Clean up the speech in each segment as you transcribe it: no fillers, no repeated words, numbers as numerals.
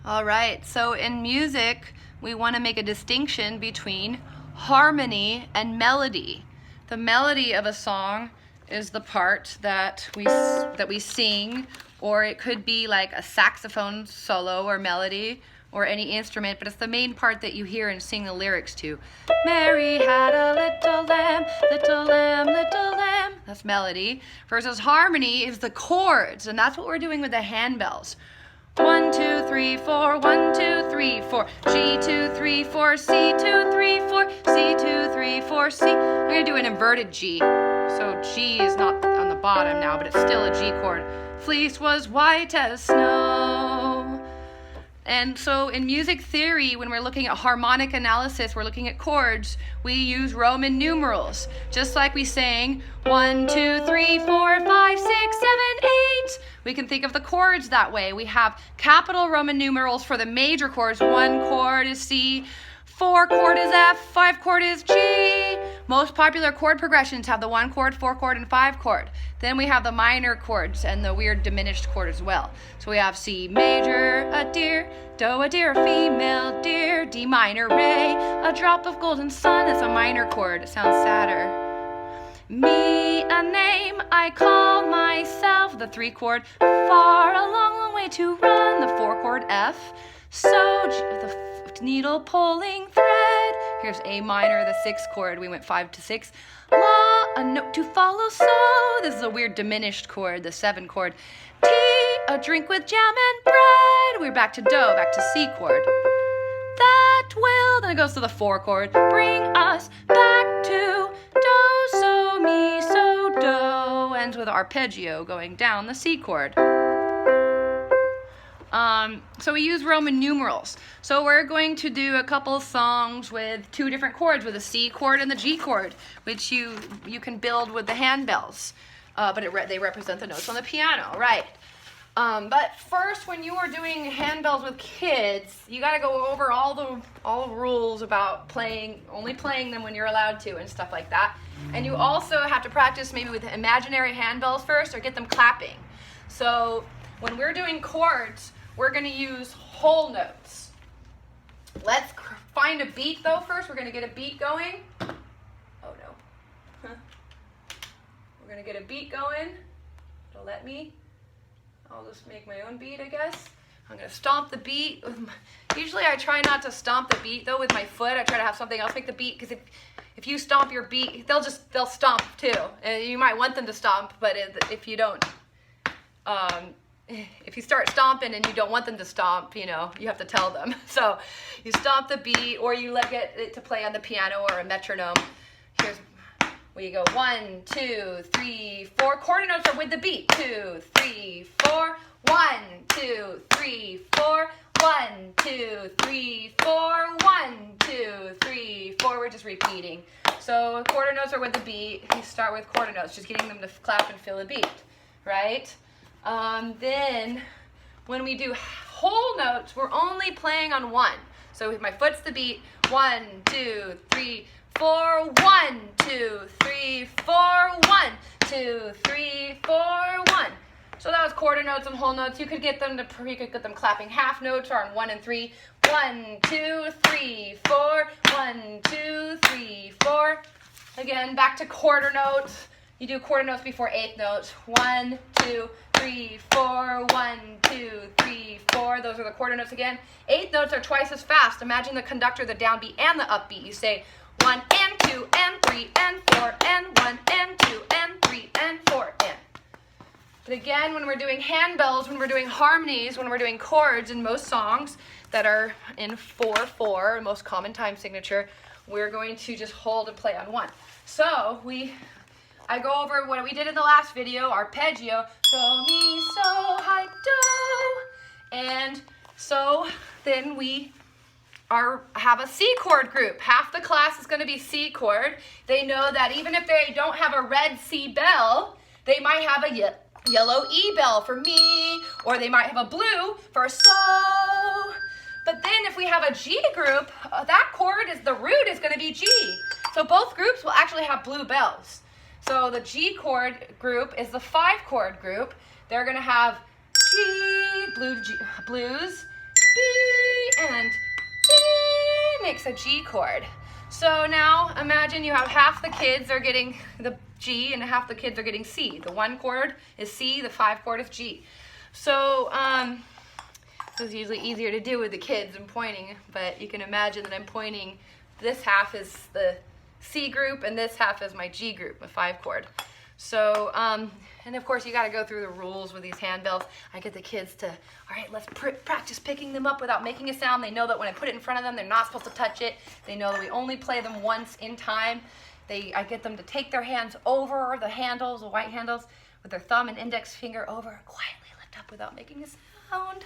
All right, so in music, we want to make a distinction between harmony and melody. The melody of a song is the part that we sing, or it could be like a saxophone solo or melody or any instrument, but it's the main part that you hear and sing the lyrics to. Mary had a little lamb, little lamb, little lamb. That's melody. Versus harmony is the chords, and that's what we're doing with the handbells. 1, 2, 3, 4, 1, 2, 3, 4, G 2, 3, 4, C 2, 3, 4, C 2, 3, 4, C. I'm gonna do an inverted G. So G is not on the bottom now, but it's still a G chord. Fleece was white as snow. And so in music theory, when we're looking at harmonic analysis, we're looking at chords, we use Roman numerals. Just like we sang 1, 2, 3, 4, 5, 6, 7, 8. We can think of the chords that way. We have capital Roman numerals for the major chords. 1 chord is C, 4 chord is F, 5 chord is G. Most popular chord progressions have the 1 chord, 4 chord, and 5 chord. Then we have the minor chords and the weird diminished chord as well. So we have C major, a deer, Do a deer, a female deer, D minor, Re, a drop of golden sun. That's a minor chord. It sounds sadder. Me, a name, I call myself, the 3 chord, far, a long, long way to run, the 4 chord, F. So, the needle pulling thread. Here's A minor, the 6 chord. We went 5 to 6. La, a note to follow, so. This is a weird diminished chord, the 7 chord. T, a drink with jam and bread. We're back to Do, back to C chord. That will, then it goes to the 4 chord. Bring us back to Do, so, mi, so, Do. Ends with arpeggio going down the C chord. So we use Roman numerals. So we're going to do a couple songs with 2 different chords, with a C chord and the G chord, which you can build with the handbells. But they represent the notes on the piano, right? But first, when you are doing handbells with kids, you got to go over all the rules about only playing them when you're allowed to and stuff like that. And you also have to practice maybe with imaginary handbells first, or get them clapping. So when we're doing chords, we're going to use whole notes. Let's find a beat though first. We're going to get a beat going. Oh no. We're going to get a beat going. It'll let me. I'll just make my own beat, I guess. I'm going to stomp the beat. Usually I try not to stomp the beat though with my foot. I try to have something else make the beat, because if you stomp your beat, they'll stomp too. And you might want them to stomp, but if you don't, if you start stomping and you don't want them to stomp, you have to tell them. So you stomp the beat, or you get it to play on the piano or a metronome. Here's where you go 1, 2, 3, 4. Quarter notes are with the beat. 2, 3, 4. 1, 2, 3, 4. 1, 2, 3, 4. 1, 2, 3, 4. We're just repeating. So quarter notes are with the beat. You start with quarter notes, just getting them to clap and feel the beat, right? Then when we do whole notes, we're only playing on 1. So with my foot's the beat. 1, 2, 3, 4. 1, 2, 3, 4. 1, 2, 3, 4. 1. So that was quarter notes and whole notes. You could get them clapping half notes, or on 1 and 3. 1, 2, 3, 4. 1, 2, 3, 4. Again, back to quarter notes. You do quarter notes before 8th notes. 1, 2, 3, 4. 1, 2, 3, 4. Those are the quarter notes again. 8th notes are twice as fast. Imagine the conductor, the downbeat and the upbeat. You say 1 and 2 and 3 and 4 and 1 and 2 and 3 and 4 and. But again, when we're doing handbells, when we're doing harmonies, when we're doing chords in most songs that are in 4/4, most common time signature, we're going to just hold and play on 1. So I go over what we did in the last video, arpeggio, so, mi, so, hi, do. And so then we have a C chord group. Half the class is going to be C chord. They know that even if they don't have a red C bell, they might have a yellow E bell for me, or they might have a blue for so. But then if we have a G group, that chord the root is going to be G. So both groups will actually have blue bells. So the G chord group is the 5 chord group. They're going to have G, blues, B, and E makes a G chord. So now imagine you have half the kids are getting the G and half the kids are getting C. The 1 chord is C, the 5 chord is G. So this is usually easier to do with the kids and pointing, but you can imagine that I'm pointing, this half is the C group and this half is my G group, my 5 chord. So, and of course you got to go through the rules with these handbells. I get the kids to, all right, let's practice picking them up without making a sound. They know that when I put it in front of them, they're not supposed to touch it. They know that we only play them once in time. I get them to take their hands over the handles, the white handles, with their thumb and index finger over, quietly lift up without making a sound.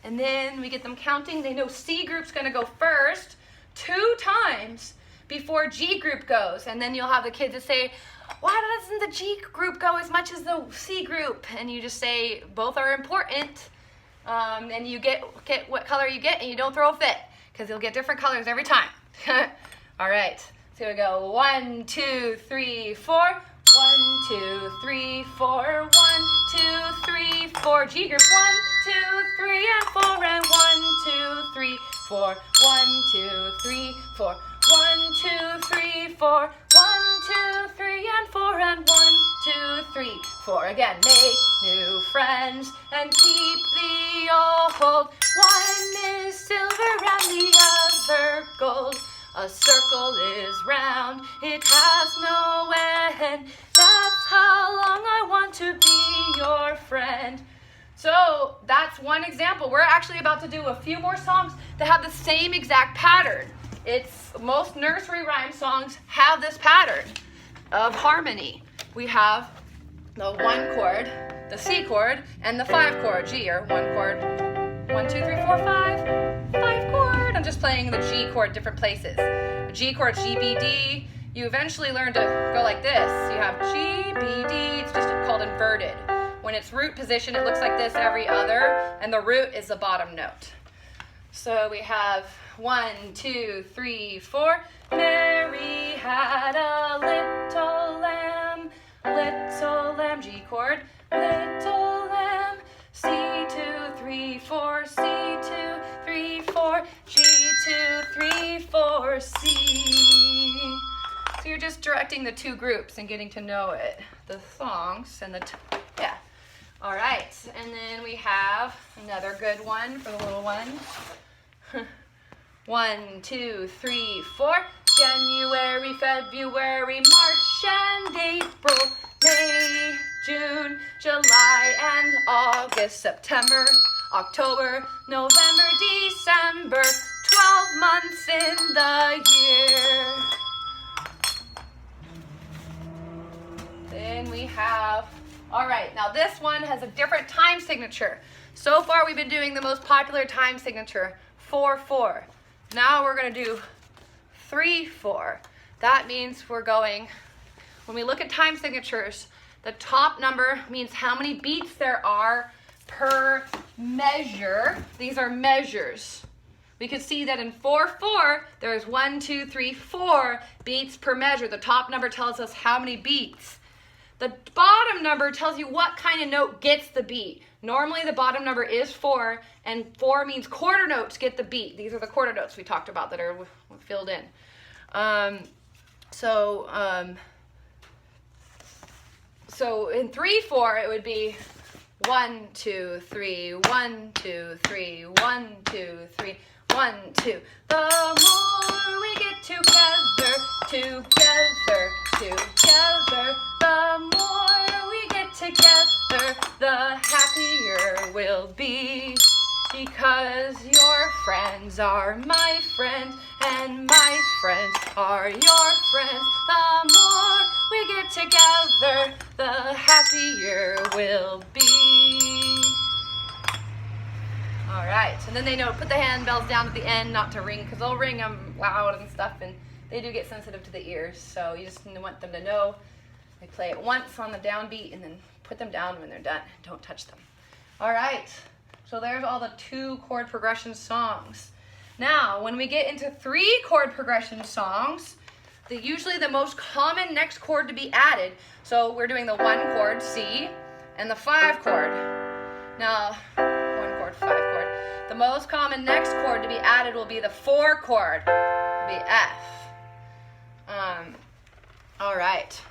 And then we get them counting. They know C group's gonna go first 2 times before G group goes. And then you'll have the kids that say, why doesn't the G group go as much as the C group? And you just say, both are important. And you get what color you get and you don't throw a fit, because you'll get different colors every time. All right, so we go 1, 2, 3, 4. 1, 2, 3, 4. 1, 2, 3, 4. G group 1, 2, 3, and 4. And 1, 2, 3, 4. 1, 2, 3, 4. 1, 2, 3, 4. 1, 2, 3, and 4. And 1, 2, 3, 4. Again, make new friends and keep the old. One is silver and the other gold. A circle is round, it has no end. That's how long I want to be your friend. So that's one example. We're actually about to do a few more songs that have the same exact pattern. Most nursery rhyme songs have this pattern of harmony. We have the 1 chord, the C chord, and the 5 chord, G, or 1 chord, 1, 2, 3, 4, 5, 5 chord. I'm just playing the G chord different places. The G chord, G, B, D. You eventually learn to go like this. You have G, B, D. It's just called inverted. When it's root position, it looks like this every other, and the root is the bottom note. So we have 1, 2, 3, 4. Mary had a little lamb, G chord, little lamb. C2, 3, 4, C2, 3, 4, G2, 3, 4, C. So you're just directing the 2 groups and getting to know it, the songs and yeah. All right, and then we have another good one for the little ones. 1, 2, 3, 4. January, February, March, and April, May, June, July, and August, September, October, November, December, 12 months in the year. Then we have, all right, now this one has a different time signature. So far we've been doing the most popular time signature, 4-4. Now we're gonna do 3-4. That means we're going, when we look at time signatures, the top number means how many beats there are per measure. These are measures. We can see that in 4-4, there's 1, 2, 3, 4 beats per measure. The top number tells us how many beats. The bottom number tells you what kind of note gets the beat. Normally the bottom number is 4, and 4 means quarter notes get the beat. These are the quarter notes we talked about that are filled in. So in 3-4, it would be 1, 2, 3, 1, 2, 3, 1, 2, 3, 1, 2. The more we get together, the more we get together, the happier we'll be. Because your friends are my friends, and my friends are your friends. The more we get together, the happier we'll be. All right, and then they know to put the handbells down at the end, not to ring, because they'll ring them loud and stuff, and they do get sensitive to the ears. So you just want them to know they play it once on the downbeat, and then put them down when they're done. Don't touch them. All right. So there's all the 2 chord progression songs. Now, when we get into 3 chord progression songs, usually the most common next chord to be added. So we're doing the 1 chord, C, and the 5 chord. Now, 1 chord, 5 chord. The most common next chord to be added will be the 4 chord. It'll be F. All right.